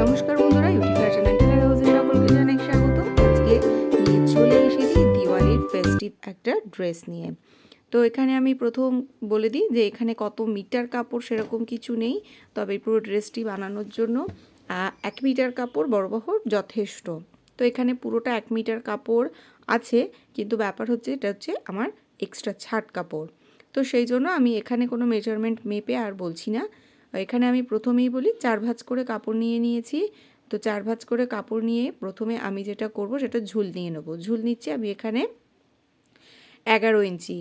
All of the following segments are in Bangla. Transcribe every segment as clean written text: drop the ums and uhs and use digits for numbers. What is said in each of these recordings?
নমস্কার বন্ধুরা, ইউটি ফ্যাশন অ্যান্ড টেলার হাউসে সকলকে জানাই স্বাগত। আজকে নিয়ে চলে এসেছি দিওয়ালির ফেস্টিভ একটা ড্রেস নিয়ে। তো এখানে আমি প্রথম বলে দিই যে এখানে কত মিটার কাপড় সেরকম কিছু নেই, তবে পুরো ড্রেসটি বানানোর জন্য 1 মিটার কাপড় বরাবর যথেষ্ট। তো এখানে পুরোটা 1 মিটার কাপড় আছে, কিন্তু ব্যাপার হচ্ছে এটা হচ্ছে আমার এক্সট্রা ছাট কাপড়। তো সেই জন্য আমি এখানে কোনো মেজারমেন্ট মেপে আর বলছি না। এখানে আমি প্রথমেই বলি 4 ভাঁজ করে কাপড় নিয়ে নিয়েছি। তো 4 ভাঁজ করে কাপড় নিয়ে প্রথমে আমি যেটা করব সেটা ঝুল নিয়ে নেব। ঝুল নিচ্ছি আমি এখানে 11 ইঞ্চি।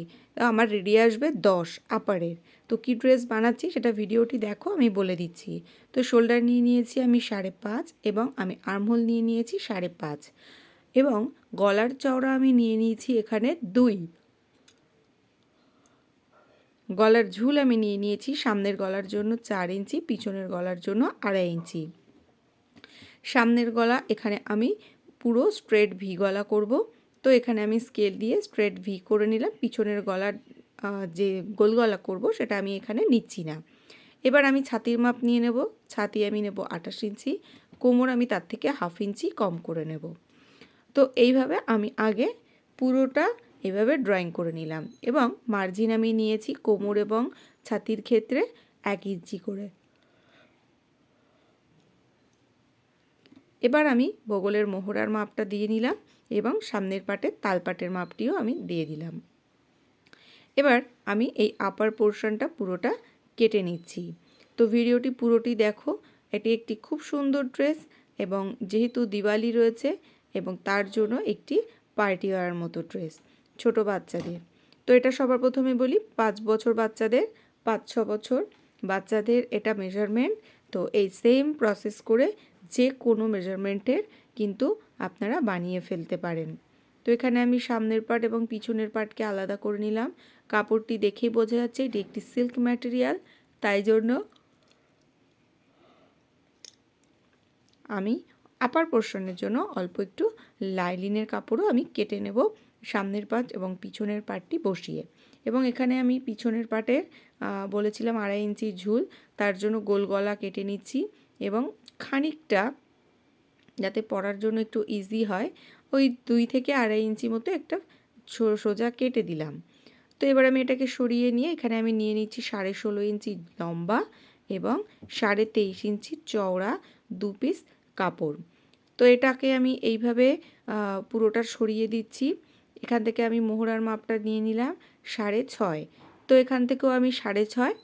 আমার রেডি আসবে 10 আপারের। তো কী ড্রেস বানাচ্ছি সেটা ভিডিওটি দেখো, আমি বলে দিচ্ছি। তো শোল্ডার নিয়ে নিয়েছি আমি 5.5 এবং আমি আর্মহোল নিয়ে নিয়েছি 5.5 এবং গলার চওড়া আমি নিয়ে নিয়েছি এখানে 2। গলার ঝুল আমি নিয়ে নিয়েছি সামনের গলার জন্য 4 ইঞ্চি, পিছনের গলার জন্য 2.5 ইঞ্চি। সামনের গলা এখানে আমি পুরো স্ট্রেট ভি গলা করব। তো এখানে আমি স্কেল দিয়ে স্ট্রেট ভি করে নিলাম। পিছনের গলার যে গোল গলা করব সেটা আমি এখানে নিচ্ছি না। এবার আমি ছাতির মাপ নিয়ে নেব। ছাতি আমি নেব 28 ইঞ্চি, কোমর আমি তার থেকে 1/2 ইঞ্চি কম করে নেব। তো এইভাবে আমি আগে পুরোটা এভাবে ড্রয়িং করে নিলাম এবং মার্জিন আমি নিয়েছি কোমর এবং ছাতির ক্ষেত্রে 1 ইঞ্চি করে। এবার আমি বগলের মোহরার মাপটা দিয়ে নিলাম এবং সামনের পাটের তালপাটের মাপটিও আমি দিয়ে দিলাম। এবার আমি এই আপার পোর্শনটা পুরোটা কেটে নিচ্ছি। তো ভিডিওটি পুরোটি দেখো। এটি একটি খুব সুন্দর ড্রেস এবং যেহেতু দিওয়ালি রয়েছে এবং তার জন্য একটি পার্টি ওয়্যার মতো ড্রেস ছোট বাচ্চাদের। তো এটা সবার প্রথমে বলি 5 বছর বাচ্চাদের, 5-6 বছর বাচ্চাদের এটা মেজারমেন্ট। তো এই সেম প্রসেস করে যে কোনো মেজারমেন্টের কিন্তু আপনারা বানিয়ে ফেলতে পারেন। তো এখানে আমি সামনের পার্ট এবং পিছনের পার্টকে আলাদা করে নিলাম। কাপড়টি দেখেই বোঝা যাচ্ছে এটি একটি সিল্ক ম্যাটেরিয়াল, তাই জন্য আমি আপার পোর্শনের জন্য অল্প একটু লাইলিনের কাপড়ও আমি কেটে নেব সামনের পার্ট এবং পিছনের পার্টটি বসিয়ে। এবং এখানে আমি পিছনের পার্টের বলেছিলাম 2.5 ইঞ্চি ঝুল, তার জন্য গোল গলা কেটে নিচ্ছি এবং খানিকটা যাতে পরার জন্য একটু ইজি হয় ওই 2 থেকে 2.5 ইঞ্চি মতো একটা সোজা কেটে দিলাম। তো এবার আমি এটাকে সরিয়ে নিয়ে এখানে আমি নিয়ে নিচ্ছি 16.5 ইঞ্চি লম্বা এবং 23.5 ইঞ্চি চওড়া 2 পিস কাপড়। তো এটাকে আমি এইভাবে পুরোটা সরিয়ে দিচ্ছি। এখান থেকে আমি মোহরার মাপটা নিয়ে নিলাম 6.5। তো এখান থেকেও আমি 6.5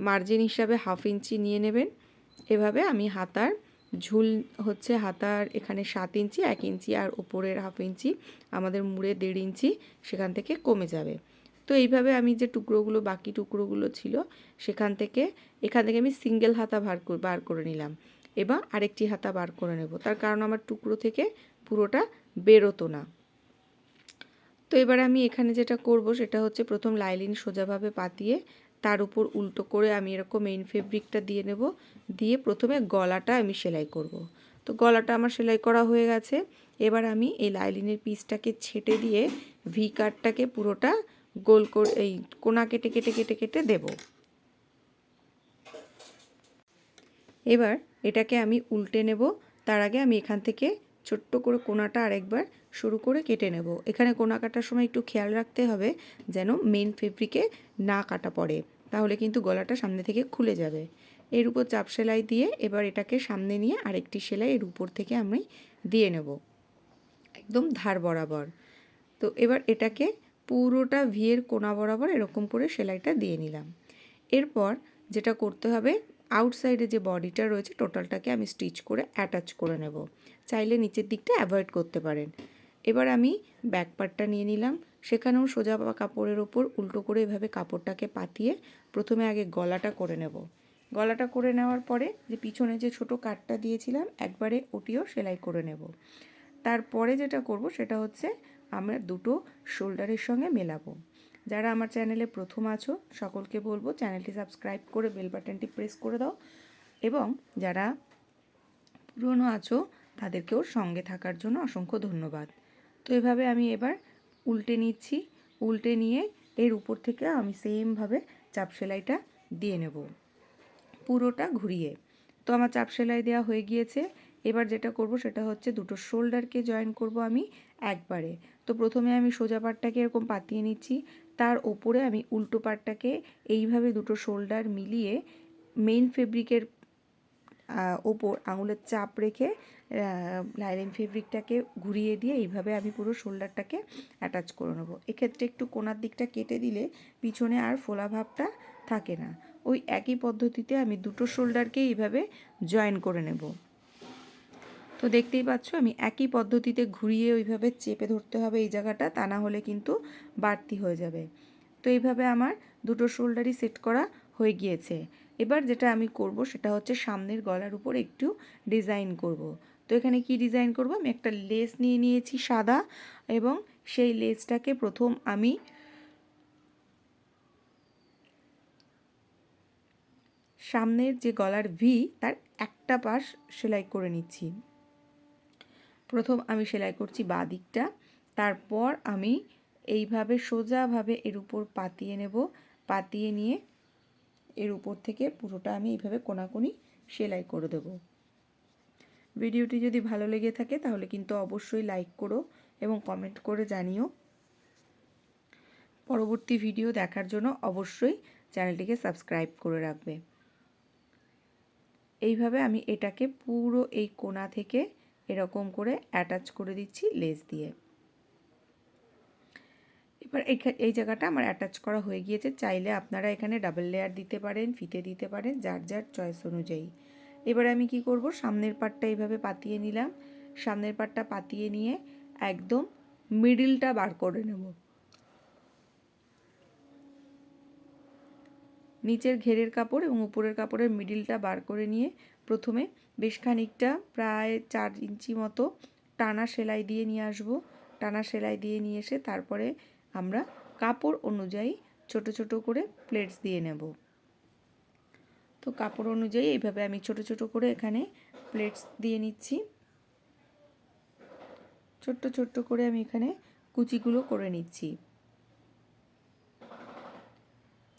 মার্জিন হিসাবে 1/2 ইঞ্চি নিয়ে নেবেন। এভাবে আমি হাতার ঝুল হচ্ছে হাতার এখানে 7 ইঞ্চি, 1 ইঞ্চি আর ওপরের 1/2 ইঞ্চি আমাদের মুড়ে 1.5 ইঞ্চি সেখান থেকে কমে যাবে। তো এইভাবে আমি যে টুকরোগুলো বাকি টুকরোগুলো ছিল এখান থেকে আমি সিঙ্গেল হাতা বার করে নিলাম এবং আরেকটি হাতা বার করে নেব, তার কারণ আমার টুকরো থেকে পুরোটা বেরোতো না। তো এবার আমি এখানে যেটা করব সেটা হচ্ছে প্রথম লাইলিন সোজাভাবে পাতিয়ে তার উপর উল্টো করে আমি এরকম মেইন ফেব্রিকটা দিয়ে নেব। দিয়ে প্রথমে গলাটা আমি সেলাই করব। তো গলাটা আমার সেলাই করা হয়ে গেছে। এবার আমি এই লাইলিনের পিসটাকে ছেটে দিয়ে ভি কাটটাকে পুরোটা গোল করে এই কোনা কেটে কেটে কেটে কেটে দেব। এবার এটাকে আমি উল্টে নেব। তার আগে আমি এখান থেকে ছোট্ট করে কোনাটা আরেকবার শুরু করে কেটে নেব। এখানে কোনা কাটার সময় একটু খেয়াল রাখতে হবে যেন মেন ফেব্রিকে না কাটা পড়ে, তাহলে কিন্তু গলাটা সামনে থেকে খুলে যাবে। এর উপর চাপ সেলাই দিয়ে এবার এটাকে সামনে নিয়ে আরেকটি সেলাই এর উপর থেকে আমি দিয়ে নেব একদম ধার বরাবর। তো এবার এটাকে পুরোটা ভিয়ের কোনা বরাবর এরকম করে সেলাইটা দিয়ে নিলাম। এরপর যেটা করতে হবে, আউটসাইডে যে বডিটা রয়েছে টোটালটাকে আমি স্টিচ করে অ্যাটাচ করে নেব। চাইলে নিচের দিকটা অ্যাভয়েড করতে পারেন। এবার আমি ব্যাক পার্টটা নিয়ে নিলাম। সেখানেও সোজা কাপড়ের ওপর উল্টো করে এভাবে কাপড়টাকে পাতিয়ে প্রথমে আগে গলাটা করে নেব। গলাটা করে নেওয়ার পরে যে পিছনে যে ছোট কাটটা দিয়েছিলাম একবারে ওটিও সেলাই করে নেব। তারপরে যেটা করব সেটা হচ্ছে আমরা দুটো শোল্ডারের সঙ্গে মেলাবো। যারা আমার চ্যানেলে প্রথম আছো সকলকে বলবো চ্যানেলটি সাবস্ক্রাইব করে বেল বাটনটি প্রেস করে দাও এবং যারা পুরনো আছো তাদেরকেও সঙ্গে থাকার জন্য অসংখ্য ধন্যবাদ। তো এভাবে আমি এবার উল্টে নিচ্ছি। উল্টে নিয়ে এর উপর থেকে আমি সেমভাবে চাপ সেলাইটা দিয়ে নেব পুরোটা ঘুরিয়ে। তো আমার চাপ সেলাই দেওয়া হয়ে গিয়েছে। এবার যেটা করব সেটা হচ্ছে দুটো শোল্ডারকে জয়েন করব আমি একবারে। তো প্রথমে আমি সোজা পাটটাকে এরকম পাতিয়ে নিচ্ছি, তার ওপরে আমি উল্টো পাটটাকে এইভাবে দুটো শোল্ডার মিলিয়ে মেইন ফেব্রিকের ওপর আঙুলের চাপ রেখে লাইলিন ফেব্রিকটাকে ঘুরিয়ে দিয়ে এইভাবে আমি পুরো শোল্ডারটাকে অ্যাটাচ করে নেব। এক্ষেত্রে একটু কোণার দিকটা কেটে দিলে পিছনে আর ফোলা ভাবটা থাকে না। ওই একই পদ্ধতিতে আমি দুটো শোল্ডারকে এইভাবে জয়েন করে নেব। তো দেখতেই পাচ্ছ আমি একই পদ্ধতিতে ঘুরিয়ে ওইভাবে চেপে ধরতে হবে এই জায়গাটা, তা না হলে কিন্তু বাড়তি হয়ে যাবে। তো এইভাবে আমার দুটো শোল্ডারই সেট করা হয়ে গিয়েছে। এবার যেটা আমি করব সেটা হচ্ছে সামনের গলার উপর একটু ডিজাইন করব। তো এখানে কি ডিজাইন করব, আমি একটা লেস নিয়ে নিয়েছি সাদা, এবং সেই লেসটাকে প্রথম আমি সামনের যে গলার ভি তার একটা পাশ সেলাই করে নিচ্ছি। প্রথম আমি সেলাই করছি বাঁ দিকটা, তারপর আমি এইভাবে সোজাভাবে এর উপর পাতিয়ে নেব। পাতিয়ে নিয়ে এর উপর থেকে পুরোটা আমি এইভাবে কোনাকুনি সেলাই করে দেব। ভিডিওটি যদি ভালো লেগে থাকে তাহলে কিন্তু অবশ্যই লাইক করো এবং কমেন্ট করে জানিও। পরবর্তী ভিডিও দেখার জন্য অবশ্যই চ্যানেলটিকে সাবস্ক্রাইব করে রাখবে। এইভাবে আমি এটাকে পুরো এই কোণা থেকে এরকম করে অ্যাটাচ করে দিচ্ছি লেস দিয়ে। এবার এই জায়গাটা আমার অ্যাটাচ করা হয়ে গিয়েছে। চাইলে আপনারা এখানে ডাবল লেয়ার দিতে পারেন, ফিতে দিতে পারেন, যার যার চয়েস অনুযায়ী। এবার আমি কি করব, সামনের পাটটা এইভাবে পাতিয়ে নিলাম। সামনের পাটটা পাতিয়ে নিয়ে একদম মিডিলটা বার করে নেব। নিচের ঘেরের কাপড় এবং উপরের কাপড়ের মিডিলটা বার করে নিয়ে প্রথমে বেশ খানিকটা প্রায় 4 ইঞ্চি মতো টানা সেলাই দিয়ে নিয়ে আসব। টানা সেলাই দিয়ে নিয়ে এসে তারপরে আমরা কাপড় অনুযায়ী ছোট ছোট করে প্লেটস দিয়ে নেব। তো কাপড় অনুযায়ী এইভাবে আমি ছোট ছোট করে এখানে প্লেটস দিয়ে নিচ্ছি। ছোট্ট ছোট্ট করে আমি এখানে কুচিগুলো করে নিচ্ছি।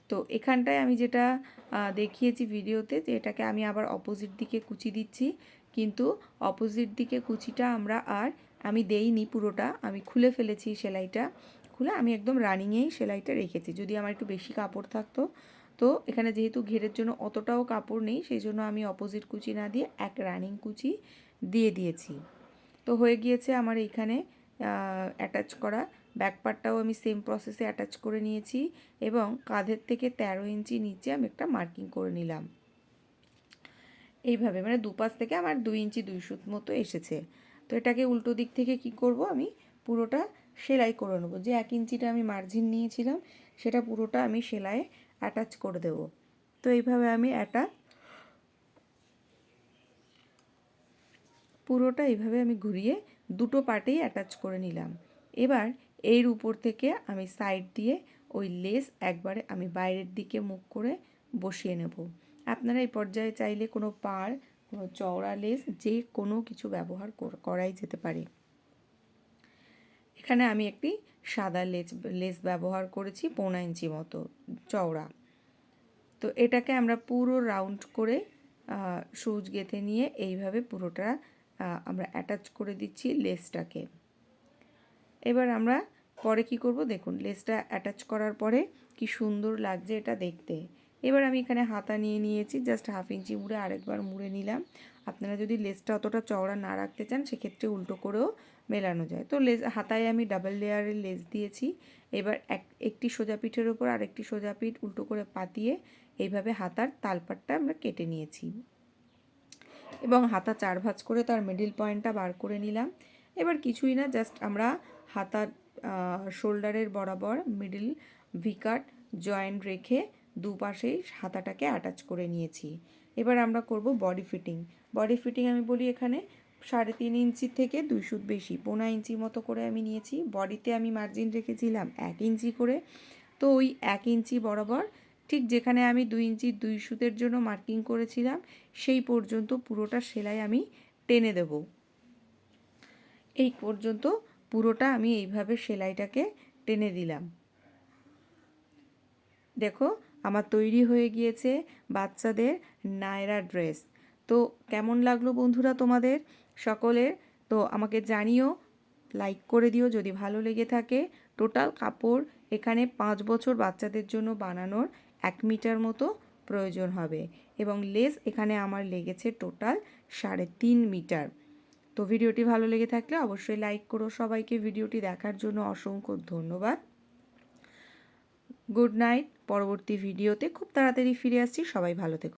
তো এখানটায় আমি যেটা দেখিয়েছি ভিডিওতে, যে এটাকে আমি আবার অপোজিট দিকে কুচি দিচ্ছি, কিন্তু অপোজিট দিকে কুচিটা আমি দেইনি পুরোটা, আমি খুলে ফেলেছি সেলাইটা। খুলে আমি একদম রানিংয়েই সেলাইটা রেখেছি। যদি আমার একটু বেশি কাপড় থাকতো, তো এখানে যেহেতু ঘেরের জন্য অতটাও কাপড় নেই, সেই জন্য আমি অপোজিট কুচি না দিয়ে এক রানিং কুচি দিয়ে দিয়েছি। তো হয়ে গিয়েছে আমার এইখানে অ্যাটাচ করা। ব্যাক পার্টটাও আমি সেম প্রসেসে অ্যাটাচ করে নিয়েছি এবং কাঁধের থেকে 13 ইঞ্চি নিচে আমি একটা মার্কিং করে নিলাম। এইভাবে মানে দুপাশ থেকে আমার 2 ইঞ্চি 2 সুত মতো এসেছে। তো এটাকে উল্টো দিক থেকে কি করব, আমি পুরোটা সেলাই করে নেব। যে 1 ইঞ্চিটা আমি মার্জিন নিয়েছিলাম সেটা পুরোটা আমি সেলাইয়ে অ্যাটাচ করে দেব। তো এইভাবে আমি পুরোটা এইভাবে আমি ঘুরিয়ে দুটো পার্টেই অ্যাটাচ করে নিলাম। এবার এর উপর থেকে আমি সাইড দিয়ে ওই লেস একবারে আমি বাইরের দিকে মুখ করে বসিয়ে নেব। আপনারা এই পর্যায়ে চাইলে কোনো পাড়, কোনো চওড়া লেস, যে কোনো কিছু ব্যবহার করাই যেতে পারে। এখানে আমি একটি সাদা লেস ব্যবহার করেছি 1.5 ইঞ্চি মতো চওড়া। তো এটাকে আমরা পুরো রাউন্ড করে সুচ গেঁথে নিয়ে এইভাবে পুরোটা আমরা অ্যাটাচ করে দিচ্ছি লেসটাকে। এবার আমরা পরে কি করব, দেখুন লেসটা অ্যাটাচ করার পরে কি সুন্দর লাগছে এটা দেখতে। এবার আমি এখানে হাতা নিয়ে নিয়েছি, জাস্ট 1/2 ইঞ্চি মুড়ে আরেকবার মুড়ে নিলাম। আপনারা যদি লেসটা অতটা চওড়া না রাখতে চান সেক্ষেত্রে উল্টো করেও মেলানো যায়। তো হাতায় আমি ডাবল লেয়ারের লেস দিয়েছি। এবার একটি সোজা পিঠের ওপর আরেকটি সোজা পিঠ উল্টো করে পাতিয়ে এইভাবে হাতার তালপাটটা আমরা কেটে নিয়েছি এবং হাতা 4 ভাঁজ করে তার মিডল পয়েন্টটা বার করে নিলাম। এবার কিছুই না, জাস্ট আমরা হাতার শোল্ডারের বরাবর মিডল ভিকাট জয়েন্ট রেখে দুপাশেই হাতাটাকে অ্যাটাচ করে নিয়েছি। এবার আমরা করব বডি ফিটিং। বডি ফিটিং আমি বলি এখানে 3.5 ইঞ্চি থেকে 2 সুত বেশি 1.5 ইঞ্চি মতো করে আমি নিয়েছি। বডিতে আমি মার্জিন রেখেছিলাম 1 ইঞ্চি করে। তো ওই 1 ইঞ্চি বরাবর ঠিক যেখানে আমি 2 ইঞ্চি 2 সুতের জন্য মার্কিং করেছিলাম সেই পর্যন্ত পুরোটা সেলাই আমি টেনে দেব। এই পর্যন্ত পুরোটা আমি এইভাবে সেলাইটাকে টেনে দিলাম। দেখো আমার তৈরি হয়ে গিয়েছে বাচ্চাদের নায়রা ড্রেস। তো কেমন লাগলো বন্ধুরা তোমাদের সকলের? তো আমাকে জানিও, লাইক করে দিও যদি ভালো লেগে থাকে। টোটাল কাপড় এখানে 5 বছর বাচ্চাদের জন্য বানানোর 1 মিটার মতো প্রয়োজন হবে, এবং লেস এখানে আমার লেগেছে টোটাল 3.5 মিটার। তো ভিডিওটি ভালো লেগে থাকলে অবশ্যই লাইক করো। সবাইকে ভিডিওটি দেখার জন্য অসংখ্য ধন্যবাদ। Good night. পরবর্তী ভিডিওতে খুব তাড়াতাড়ি ফিরে আসছি। সবাই ভালো থেকো।